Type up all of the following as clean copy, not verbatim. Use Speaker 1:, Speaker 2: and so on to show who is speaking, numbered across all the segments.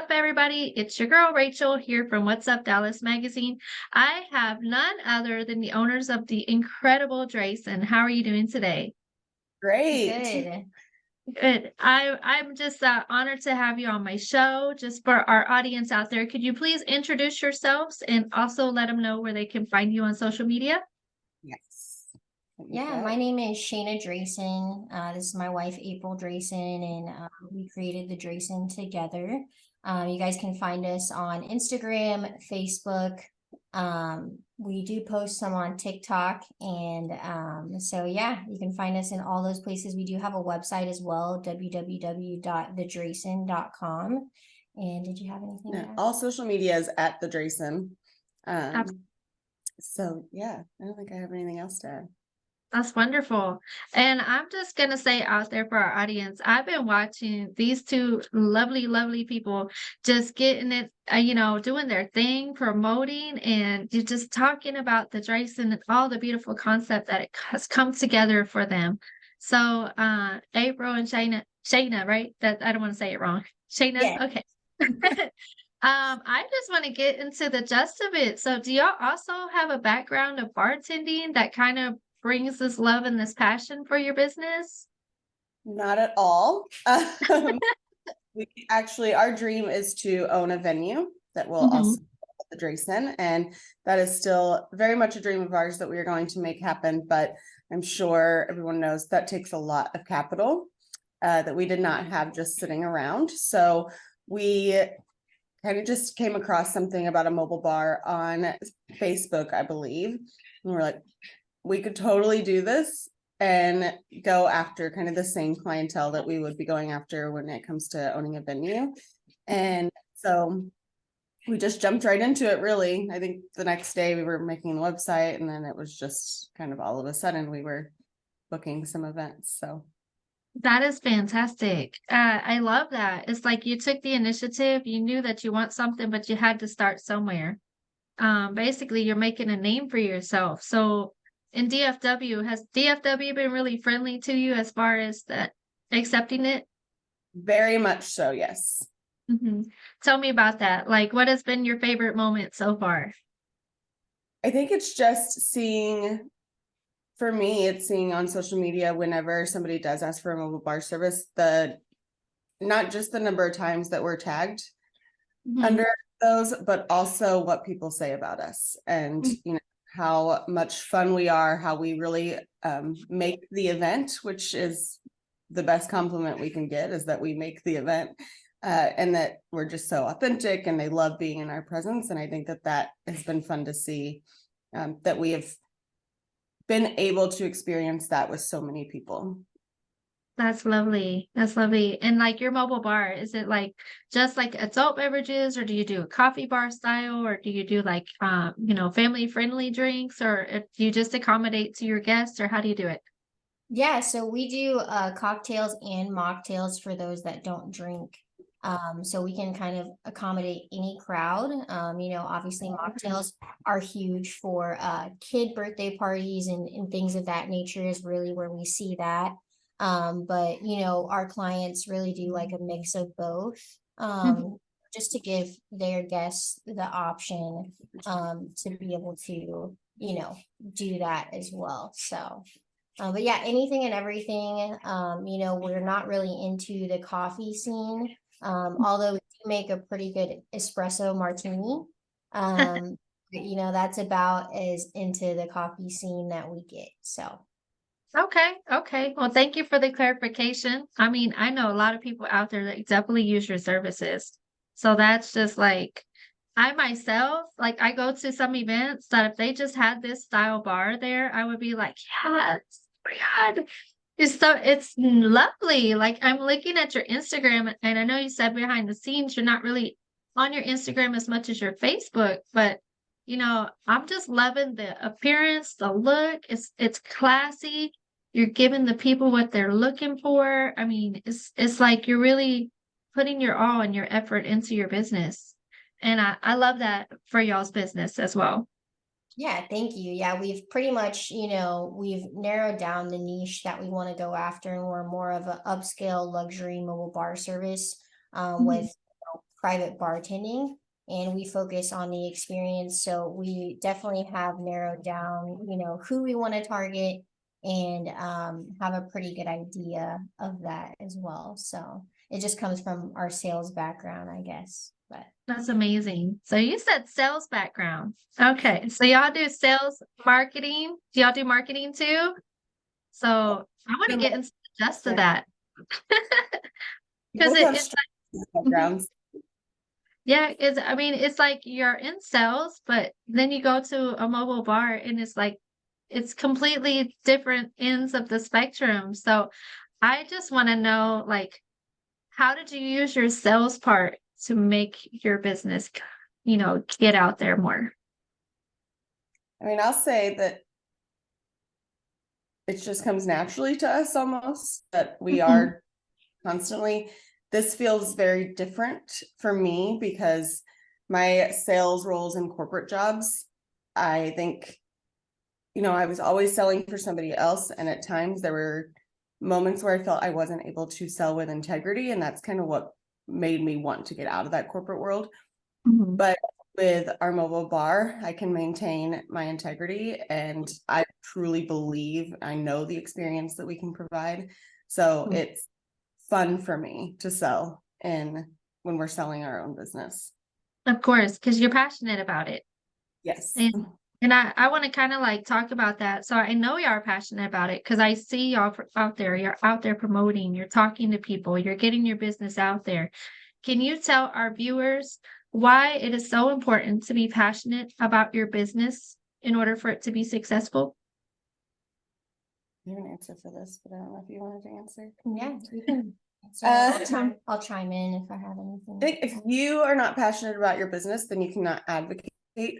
Speaker 1: up, everybody? It's your girl Rachel here from What's Up Dallas Magazine. I have none other than the owners of the incredible Drayson. How are you doing today?
Speaker 2: Great.
Speaker 3: Good.
Speaker 1: Good. I'm just honored to have you on my show. Just for our audience out there, could you please introduce yourselves and also let them know where they can find you on social media?
Speaker 2: Yes.
Speaker 3: Yeah, my name is Shayna Dreyson. This is my wife, April Dreyson, and we created the Dreyson together. You guys can find us on Instagram, Facebook. We do post some on TikTok, and so yeah, you can find us in all those places. We do have a website as well, www.thedreyson.com. And did you have anything to
Speaker 2: Yeah,
Speaker 3: add?
Speaker 2: all social media is at the Drayson.
Speaker 1: Ab-
Speaker 2: So yeah, I don't think I have anything else to add.
Speaker 1: That's wonderful. And I'm just going to say out there for our audience, I've been watching these two lovely, lovely people just getting it, doing their thing, promoting, and you're just talking about the dress and all the beautiful concept that it has come together for them. So, April and Shayna, right? That I don't want to say it wrong. Shayna,
Speaker 3: Yeah.
Speaker 1: okay. I just want to get into the gist of it. So, do y'all also have a background of bartending that kind of brings this love and this passion for your business?
Speaker 2: Not at all. We actually, our dream is to own a venue that will
Speaker 1: Mhm.
Speaker 2: also be the Drayson, and that is still very much a dream of ours that we are going to make happen. But I'm sure everyone knows that takes a lot of capital that we did not have just sitting around. So we kind of just came across something about a mobile bar on Facebook, I believe. And we're like, we could totally do this and go after kind of the same clientele that we would be going after when it comes to owning a venue. And so we just jumped right into it, really. I think the next day we were making the website, and then it was just kind of all of a sudden we were booking some events. So
Speaker 1: That is fantastic. I love that. It's like you took the initiative, you knew that you want something, but you had to start somewhere. Basically, you're making a name for yourself. So, in DFW, has DFW been really friendly to you as far as that accepting it?
Speaker 2: very much so, yes.
Speaker 1: Hmm. Tell me about that. Like, what has been your favorite moment so far?
Speaker 2: I think it's just seeing, for me, it's seeing on social media whenever somebody does ask for a mobile bar service, not just the number of times that we're tagged
Speaker 1: Mhm.
Speaker 2: under those, but also what people say about us, and how much fun we are, how we really make the event, which is the best compliment we can get, is that we make the event, and that we're just so authentic, and they love being in our presence. And I think that has been fun to see, that we have been able to experience that with so many people.
Speaker 1: That's lovely. That's lovely. And like your mobile bar, is it like just like adult beverages, or do you do a coffee bar style, or do you do like family friendly drinks, or do you just accommodate to your guests, or how do you do it?
Speaker 3: Yeah, so we do cocktails and mocktails for those that don't drink. So we can kind of accommodate any crowd. Obviously mocktails are huge for kid birthday parties and things of that nature is really where we see that. But our clients really do like a mix of both.
Speaker 1: Mhm.
Speaker 3: Just to give their guests the option to be able to, do that as well. So but yeah, anything and everything. We're not really into the coffee scene. Although we do make a pretty good espresso martini. That's about as into the coffee scene that we get. So
Speaker 1: Okay, okay. Well, thank you for the clarification. I mean, I know a lot of people out there that definitely use your services. So that's just like I myself, like I go to some events that if they just had this style bar there, I would be like, yes, oh my God. It's lovely. Like I'm looking at your Instagram, and I know you said behind the scenes you're not really on your Instagram as much as your Facebook, but I'm just loving the appearance, the look. It's classy. You're giving the people what they're looking for. I mean, it's like you're really putting your all and your effort into your business. And I love that for y'all's business as well.
Speaker 3: yeah, thank you. Yeah, we've pretty much, we've narrowed down the niche that we want to go after, and we're more of an upscale luxury mobile bar service with private bartending, and we focus on the experience. So we definitely have narrowed down, who we want to target, and have a pretty good idea of that as well. So it just comes from our sales background, I guess. But
Speaker 1: That's amazing. So you said sales background. Okay. So y'all do sales marketing. Do y'all do marketing too? So I want to get into the gist of that. Because
Speaker 2: Both have
Speaker 1: it's
Speaker 2: strong
Speaker 1: like,
Speaker 2: backgrounds.
Speaker 1: yeah, I mean, it's like you're in sales, but then you go to a mobile bar and it's like, it's completely different ends of the spectrum. So I just want to know, like, how did you use your sales part to make your business, get out there more?
Speaker 2: I mean, I'll say that it just comes naturally to us almost that we
Speaker 1: Mhm.
Speaker 2: are constantly. This feels very different for me because my sales roles in corporate jobs, I think, I was always selling for somebody else. And at times there were moments where I felt I wasn't able to sell with integrity. And that's kind of what made me want to get out of that corporate world.
Speaker 1: Mhm.
Speaker 2: But with our mobile bar, I can maintain my integrity, and I truly believe I know the experience that we can provide. So
Speaker 1: Mhm.
Speaker 2: it's fun for me to sell when we're selling our own business.
Speaker 1: Of course, because you're passionate about it.
Speaker 2: Yes.
Speaker 1: And I want to kind of like talk about that. So I know you are passionate about it because I see y'all out there. You're out there promoting, you're talking to people, you're getting your business out there. Can you tell our viewers why it is so important to be passionate about your business in order for it to be successful?
Speaker 2: You have an answer for this, but I don't know if you wanted to answer.
Speaker 3: yeah, you can. I'll chime in if I have anything.
Speaker 2: I think if you are not passionate about your business, then you cannot advocate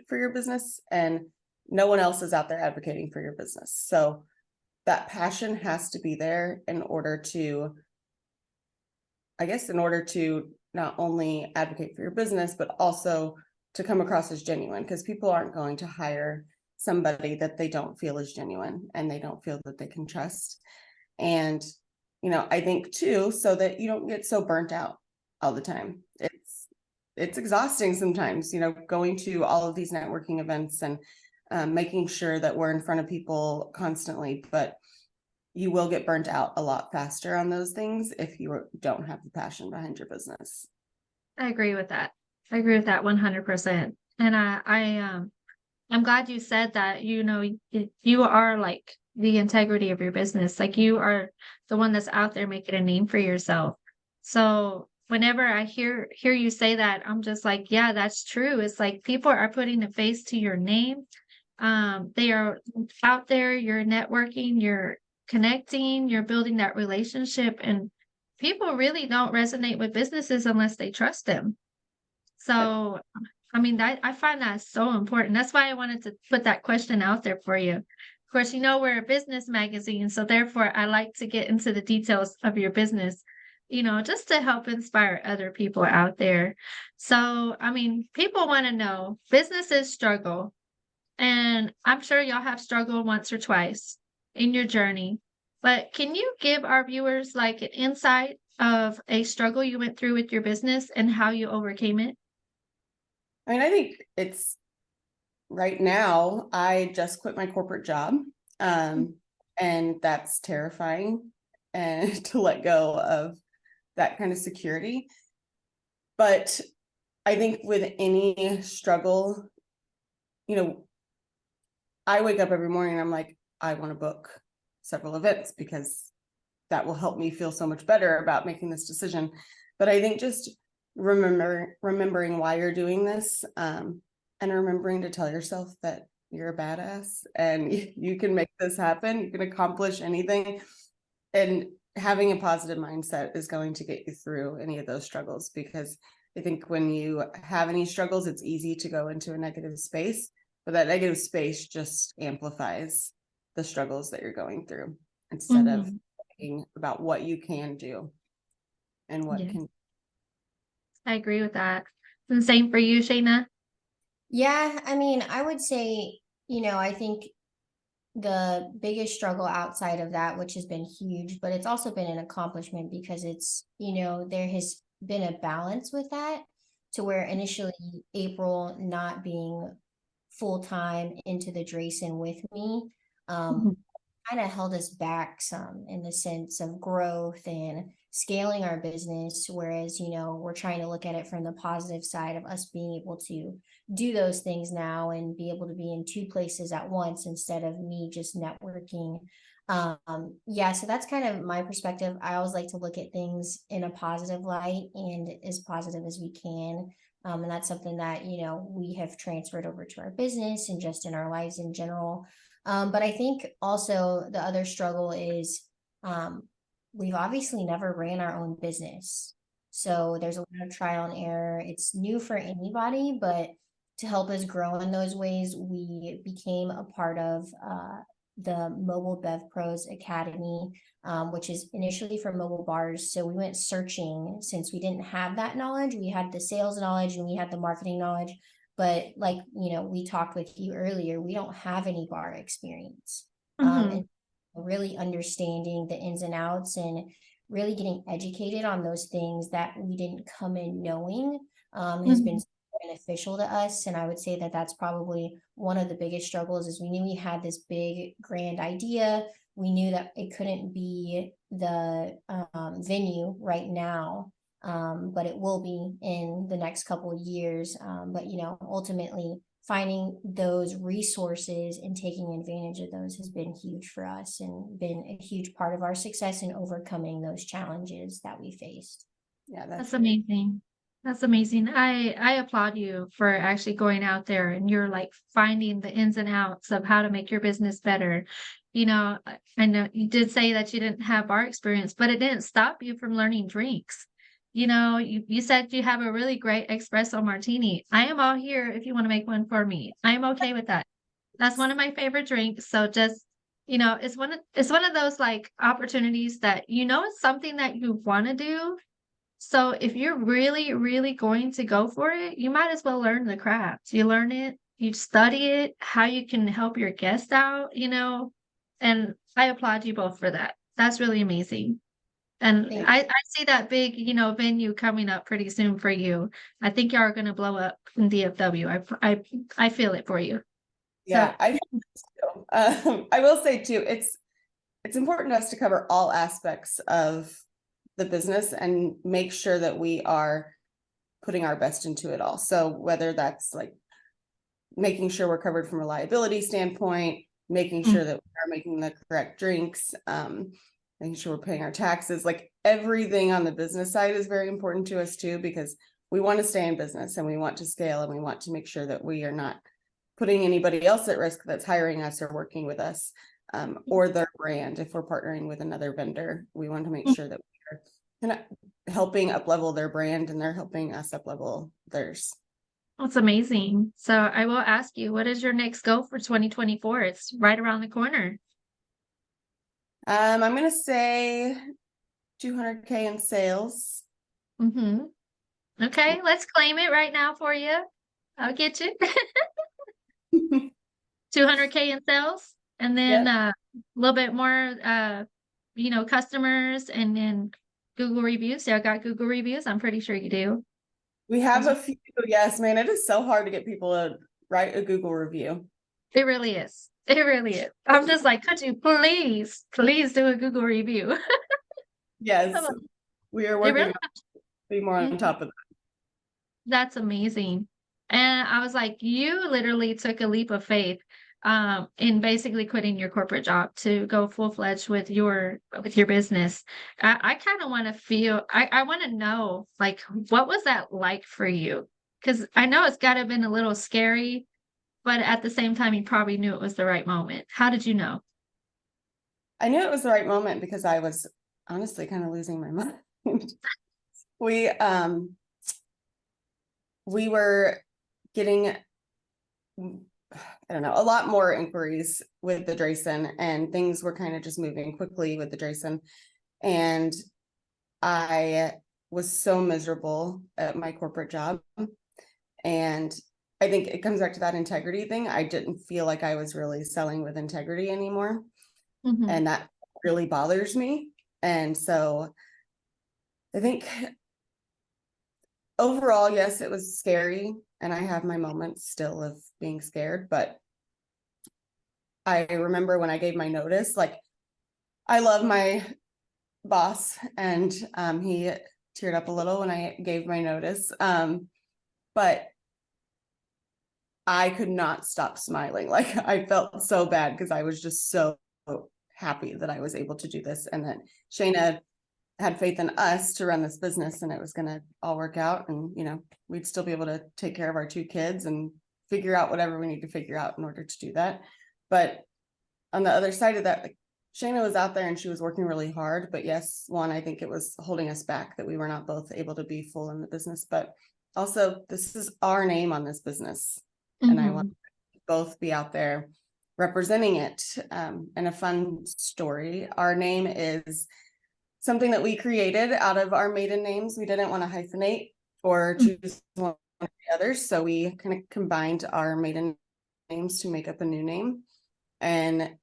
Speaker 2: for your business, and no one else is out there advocating for your business. So that passion has to be there in order to not only advocate for your business, but also to come across as genuine, because people aren't going to hire somebody that they don't feel is genuine and they don't feel that they can trust. And, I think too, so that you don't get so burnt out all the time. It's exhausting sometimes, going to all of these networking events and making sure that we're in front of people constantly, but you will get burnt out a lot faster on those things if you don't have the passion behind your business.
Speaker 1: I agree with that. I agree with that 100%. And I'm glad you said that, you are like the integrity of your business. Like you are the one that's out there making a name for yourself. So whenever I hear you say that, I'm just like, yeah, that's true. It's like people are putting a face to your name. They are out there, you're networking, you're connecting, you're building that relationship, and people really don't resonate with businesses unless they trust them. So, I mean, that I find that so important. That's why I wanted to put that question out there for you. Of course, we're a business magazine, so therefore I like to get into the details of your business, just to help inspire other people out there. So, I mean, people want to know businesses struggle, and I'm sure y'all have struggled once or twice in your journey. But can you give our viewers like an insight of a struggle you went through with your business and how you overcame it?
Speaker 2: I mean, I think it's right now, I just quit my corporate job. And that's terrifying, and to let go of that kind of security. But I think with any struggle, I wake up every morning and I'm like, I want to book several events because that will help me feel so much better about making this decision. But I think just remembering why you're doing this, and remembering to tell yourself that you're a badass and you can make this happen, you can accomplish anything, and having a positive mindset is going to get you through any of those struggles, because I think when you have any struggles, it's easy to go into a negative space, but that negative space just amplifies the struggles that you're going through instead of
Speaker 1: Mhm.
Speaker 2: thinking about what you can do and what
Speaker 1: Yes,
Speaker 2: can.
Speaker 1: I agree with that. And same for you, Shayna.
Speaker 3: Yeah, I mean, I would say, I think the biggest struggle outside of that, which has been huge, but it's also been an accomplishment because there has been a balance with that. to where initially April not being full-time into the Drayson with me,
Speaker 1: Mhm.
Speaker 3: kind of held us back some in the sense of growth and scaling our business. Whereas, we're trying to look at it from the positive side of us being able to do those things now and be able to be in two places at once instead of me just networking. Yeah, so that's kind of my perspective. I always like to look at things in a positive light and as positive as we can. And that's something that, we have transferred over to our business and just in our lives in general. But I think also the other struggle is um, we've obviously never ran our own business. So there's a lot of trial and error. It's new for anybody, but to help us grow in those ways, we became a part of the Mobile Bev Pros Academy, which is initially for mobile bars. So we went searching since we didn't have that knowledge. We had the sales knowledge and we had the marketing knowledge. But like, we talked with you earlier, we don't have any bar experience. And really understanding the ins and outs and really getting educated on those things that we didn't come in knowing has been
Speaker 1: Mhm.
Speaker 3: beneficial to us. And I would say that that's probably one of the biggest struggles is we knew we had this big grand idea. We knew that it couldn't be the venue right now, but it will be in the next couple of years. But ultimately finding those resources and taking advantage of those has been huge for us and been a huge part of our success in overcoming those challenges that we faced.
Speaker 2: Yeah,
Speaker 1: That's
Speaker 2: that's
Speaker 1: amazing. That's amazing. I applaud you for actually going out there and you're like finding the ins and outs of how to make your business better. I know you did say that you didn't have bar experience, but it didn't stop you from learning drinks. You said you have a really great espresso martini. I am all here if you want to make one for me. I am okay with that. That's one of my favorite drinks. So just, it's one of those like opportunities that it's something that you want to do, so if you're really, really going to go for it, you might as well learn the craft. You learn it, you study it, how you can help your guests out, and I applaud you both for that. That's really amazing. And
Speaker 3: Thank
Speaker 1: I see that big, venue coming up pretty soon for you. I think y'all are going to blow up in DFW. I feel it for you. So
Speaker 2: yeah, I think so. I will say too, it's important to us to cover all aspects of the business and make sure that we are putting our best into it all. So whether that's like making sure we're covered from a liability standpoint, making
Speaker 1: mm,
Speaker 2: sure that we are making the correct drinks, making sure we're paying our taxes, like everything on the business side is very important to us too, because we want to stay in business and we want to scale and we want to make sure that we are not putting anybody else at risk that's hiring us or working with us, or their brand. If we're partnering with another vendor, we want to make
Speaker 1: mm,
Speaker 2: sure that we're kind of helping up level their brand and they're helping us up level theirs.
Speaker 1: that's amazing. So I will ask you, what is your next goal for 2024? It's right around the corner.
Speaker 2: I'm gonna say 200K in sales.
Speaker 1: Mm-hmm. Okay, let's claim it right now for you. I'll get you. 200K in sales, and then
Speaker 2: Yep.
Speaker 1: a little bit more, customers, and then Google reviews. So I got Google reviews. I'm pretty sure you do.
Speaker 2: We have
Speaker 1: Those
Speaker 2: a
Speaker 1: are-
Speaker 2: few, yes, man, it is so hard to get people to write a Google review.
Speaker 1: It really is. It really is. I'm just like, could you please do a Google review?
Speaker 2: Yes, we are
Speaker 1: It
Speaker 2: working
Speaker 1: really.
Speaker 2: on be more on top of that.
Speaker 1: That's amazing. And I was like, you literally took a leap of faith in basically quitting your corporate job to go full-fledged with your business. I kind of want to I want to know, like, what was that like for you? Because I know it's got to have been a little scary, but at the same time, you probably knew it was the right moment. How did you know?
Speaker 2: I knew it was the right moment because I was honestly kind of losing my mind. We we were getting, I don't know, a lot more inquiries with the Drayson, and things were kind of just moving quickly with the Drayson. And I was so miserable at my corporate job. And I think it comes back to that integrity thing. I didn't feel like I was really selling with integrity anymore.
Speaker 1: Mhm.
Speaker 2: And that really bothers me. And so I think overall, yes, it was scary, and I have my moments still of being scared, but I remember when I gave my notice, like, I love my boss, and he teared up a little when I gave my notice. But I could not stop smiling. Like, I felt so bad because I was just so happy that I was able to do this, and that Shayna had faith in us to run this business, and it was going to all work out, and we'd still be able to take care of our 2 kids and figure out whatever we need to figure out in order to do that. But on the other side of that, like, Shayna was out there and she was working really hard, but yes, one, I think it was holding us back that we were not both able to be full in the business, but also this is our name on this business. And I want to both be out there representing it. And a fun story, our name is something that we created out of our maiden names. We didn't want to hyphenate or choose one or the other, so we kind of combined our maiden names to make up a new name. And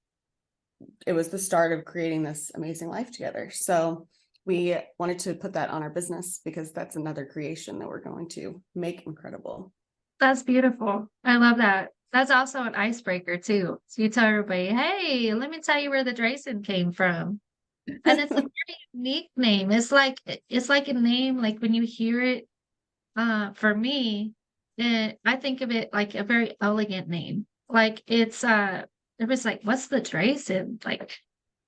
Speaker 2: it was the start of creating this amazing life together. So we wanted to put that on our business because that's another creation that we're going to make incredible.
Speaker 1: That's beautiful. I love that. That's also an icebreaker too. So you tell everybody, hey, let me tell you where the Dreyson came from. And it's a very unique name. It's like a name, like when you hear it, for me, I think of it like a very elegant name. Like it was like, what's the Dreyson? Like,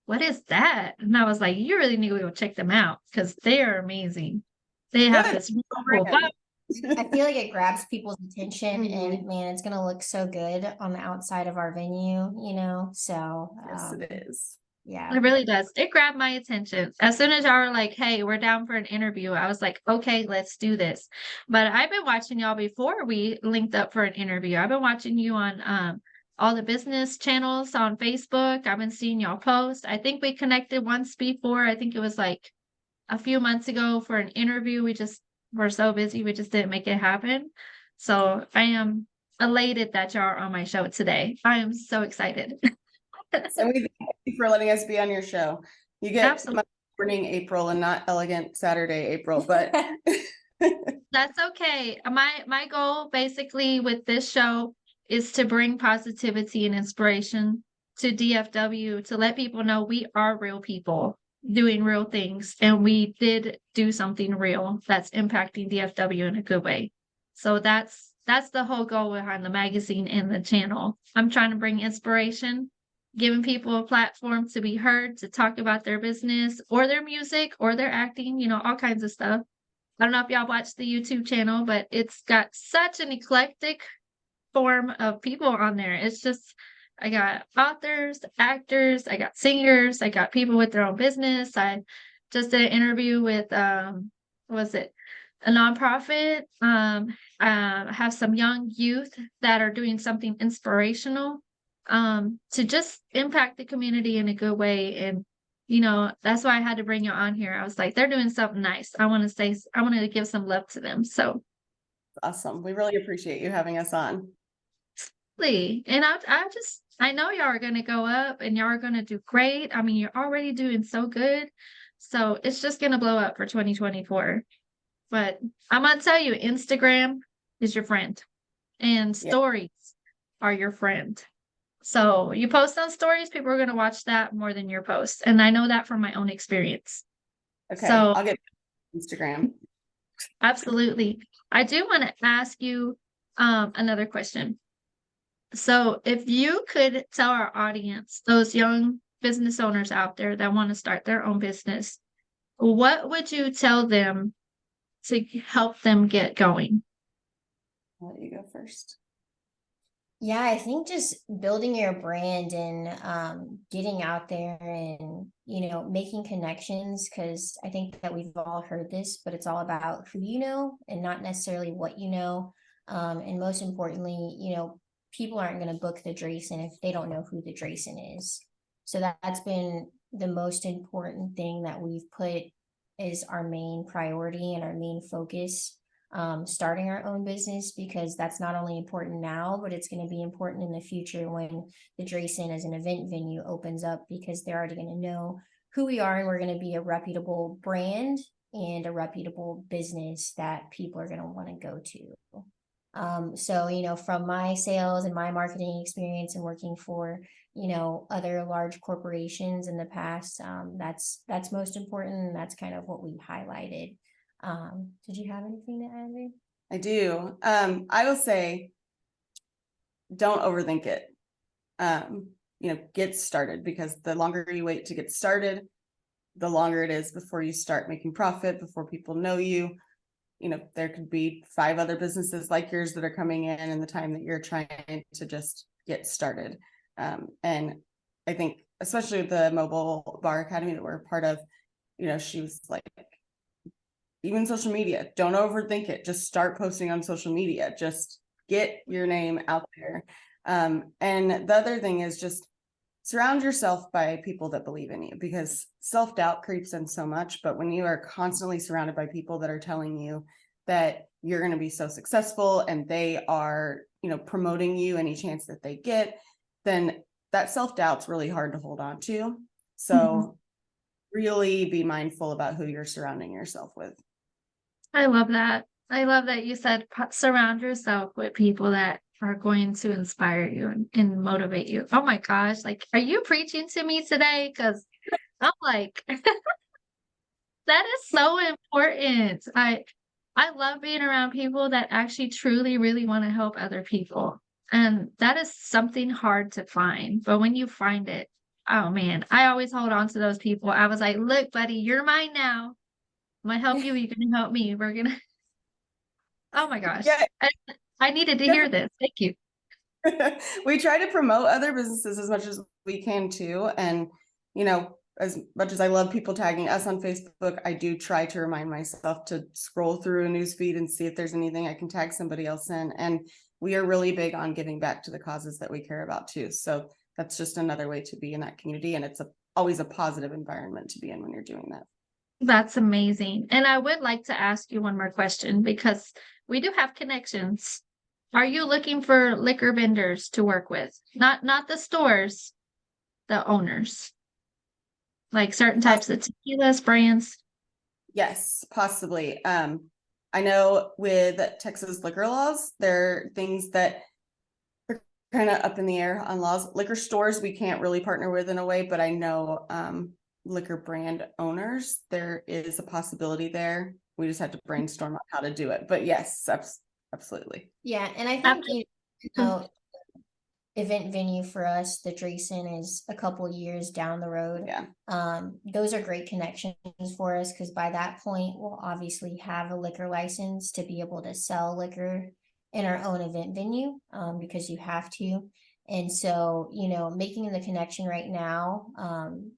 Speaker 1: what is that? And I was like, you really need to go check them out because they are amazing. They have this really cool vibe.
Speaker 3: I feel like it grabs people's attention, and man, it's gonna look so good on the outside of our venue, so
Speaker 2: Yes, it is.
Speaker 3: Yeah,
Speaker 1: It really does. It grabbed my attention. As soon as y'all were like, hey, we're down for an interview, I was like, okay, let's do this. But I've been watching y'all before we linked up for an interview. I've been watching you on all the business channels on Facebook. I've been seeing y'all post. I think we connected once before. I think it was like a few months ago for an interview. We just were so busy, we just didn't make it happen. So I am elated that y'all are on my show today. I am so excited.
Speaker 2: And we thank you for letting us be on your show. You get
Speaker 1: Absolutely.
Speaker 2: morning April and not elegant Saturday April, but
Speaker 1: That's okay. My goal basically with this show is to bring positivity and inspiration to DFW, to let people know we are real people doing real things, and we did do something real that's impacting DFW in a good way. So that's the whole goal behind the magazine and the channel. I'm trying to bring inspiration, giving people a platform to be heard, to talk about their business or their music or their acting, all kinds of stuff. I don't know if y'all watch the YouTube channel, but it's got such an eclectic form of people on there. It's just, I got authors, actors, I got singers, I got people with their own business. I just did an interview with, what was it? A nonprofit. I have some young youth that are doing something inspirational, to just impact the community in a good way. And that's why I had to bring you on here. I was like, they're doing something nice. I want to give some love to them. So
Speaker 2: awesome. We really appreciate you having us on.
Speaker 1: and I know y'all are gonna go up and y'all are gonna do great. I mean, you're already doing so good. So it's just gonna blow up for 2024. But I'm gonna tell you, Instagram is your friend and stories are your friend. So you post on stories, people are going to watch that more than your posts. And I know that from my own experience.
Speaker 2: Okay,
Speaker 1: so
Speaker 2: I'll get Instagram.
Speaker 1: Absolutely. I do want to ask you another question. So if you could tell our audience, those young business owners out there that want to start their own business, what would you tell them to help them get going?
Speaker 2: I'll let you go first.
Speaker 3: Yeah, I think just building your brand and getting out there and making connections, because I think that we've all heard this, but it's all about who you know and not necessarily what you know. And most importantly, people aren't going to book the Dreyson if they don't know who the Dreyson is. So that's been the most important thing that we've put as our main priority and our main focus, starting our own business, because that's not only important now, but it's going to be important in the future when the Dreyson as an event venue opens up, because they're already going to know who we are and we're going to be a reputable brand and a reputable business that people are going to want to go to. So, you know, from my sales and my marketing experience and working for, you know, other large corporations in the past, that's most important. And that's kind of what we highlighted. Did you have anything to add, Ray?
Speaker 2: I do. I will say, don't overthink it. You know, get started, because the longer you wait to get started, the longer it is before you start making profit, before people know you. You know, there could be 5 other businesses like yours that are coming in the time that you're trying to just get started. And I think, especially with the mobile bar academy that we're a part of, you know, she was like, even social media, don't overthink it. Just start posting on social media. Just get your name out there. And the other thing is just surround yourself by people that believe in you, because self-doubt creeps in so much. But when you are constantly surrounded by people that are telling you that you're going to be so successful and they are, you know, promoting you any chance that they get, then that self-doubt's really hard to hold on to. So really be mindful about who you're surrounding yourself with.
Speaker 1: I love that. I love that you said surround yourself with people that are going to inspire you and motivate you. Oh my gosh, like, are you preaching to me today? Because I'm like, that is so important. I love being around people that actually truly really want to help other people. And that is something hard to find. But when you find it, oh man, I always hold on to those people. I was like, look, buddy, you're mine now. I'm gonna help you. You can help me. We're gonna. Oh my gosh.
Speaker 2: Yeah.
Speaker 1: I needed to hear this. Thank you.
Speaker 2: We try to promote other businesses as much as we can too. And, you know, as much as I love people tagging us on Facebook, I do try to remind myself to scroll through a news feed and see if there's anything I can tag somebody else in. And we are really big on giving back to the causes that we care about too. So that's just another way to be in that community. And it's always a positive environment to be in when you're doing that.
Speaker 1: That's amazing. And I would like to ask you one more question, because we do have connections. Are you looking for liquor vendors to work with? Not the stores, the owners. Like certain types of tequilas, brands.
Speaker 2: Yes, possibly. I know with Texas liquor laws, there are things that are kind of up in the air on laws. Liquor stores, we can't really partner with in a way, but I know liquor brand owners, there is a possibility there. We just have to brainstorm on how to do it. But yes, absolutely.
Speaker 3: Yeah, and I think you know, event venue for us, the Dreyson, is a couple years down the road.
Speaker 2: Yeah.
Speaker 3: Those are great connections for us, because by that point we'll obviously have a liquor license to be able to sell liquor in our own event venue, because you have to. And so, you know, making the connection right now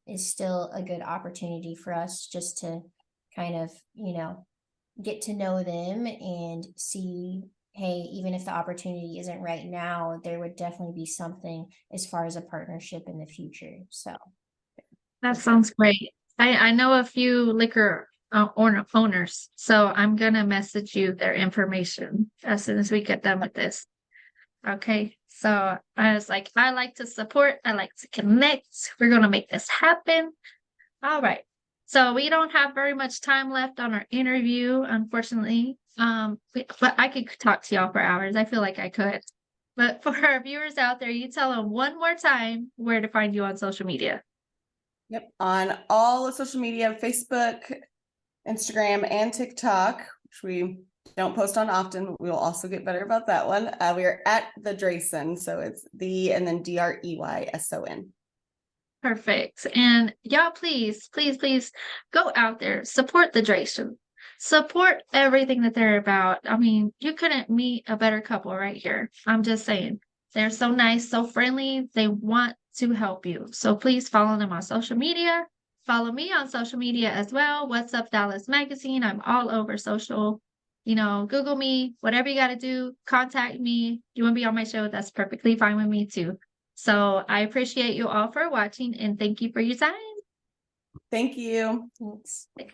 Speaker 3: is still a good opportunity for us, just to kind of, you know, get to know them and see, hey, even if the opportunity isn't right now, there would definitely be something as far as a partnership in the future. So
Speaker 1: That sounds great. I know a few liquor owners, so I'm gonna message you their information as soon as we get done with this. Okay, so I was like, I like to support, I like to connect. We're gonna make this happen. All right. So we don't have very much time left on our interview, unfortunately. But I could talk to y'all for hours. I feel like I could. But for our viewers out there, you tell them one more time where to find you on social media.
Speaker 2: Yep. On all of social media, Facebook, Instagram, and TikTok, which we don't post on often. We'll also get better about that one. We are at the Dreyson. So it's the and then DREYSON.
Speaker 1: Perfect. And y'all, please go out there, support the Dreyson. Support everything that they're about. I mean, you couldn't meet a better couple right here. I'm just saying. They're so nice, so friendly. They want to help you. So please follow them on social media. Follow me on social media as well. What's Up Dallas Magazine. I'm all over social. You know, Google me, whatever you got to do, contact me. You want to be on my show? That's perfectly fine with me too. So I appreciate you all for watching, and thank you for your time.
Speaker 2: Thank you.
Speaker 3: thanks.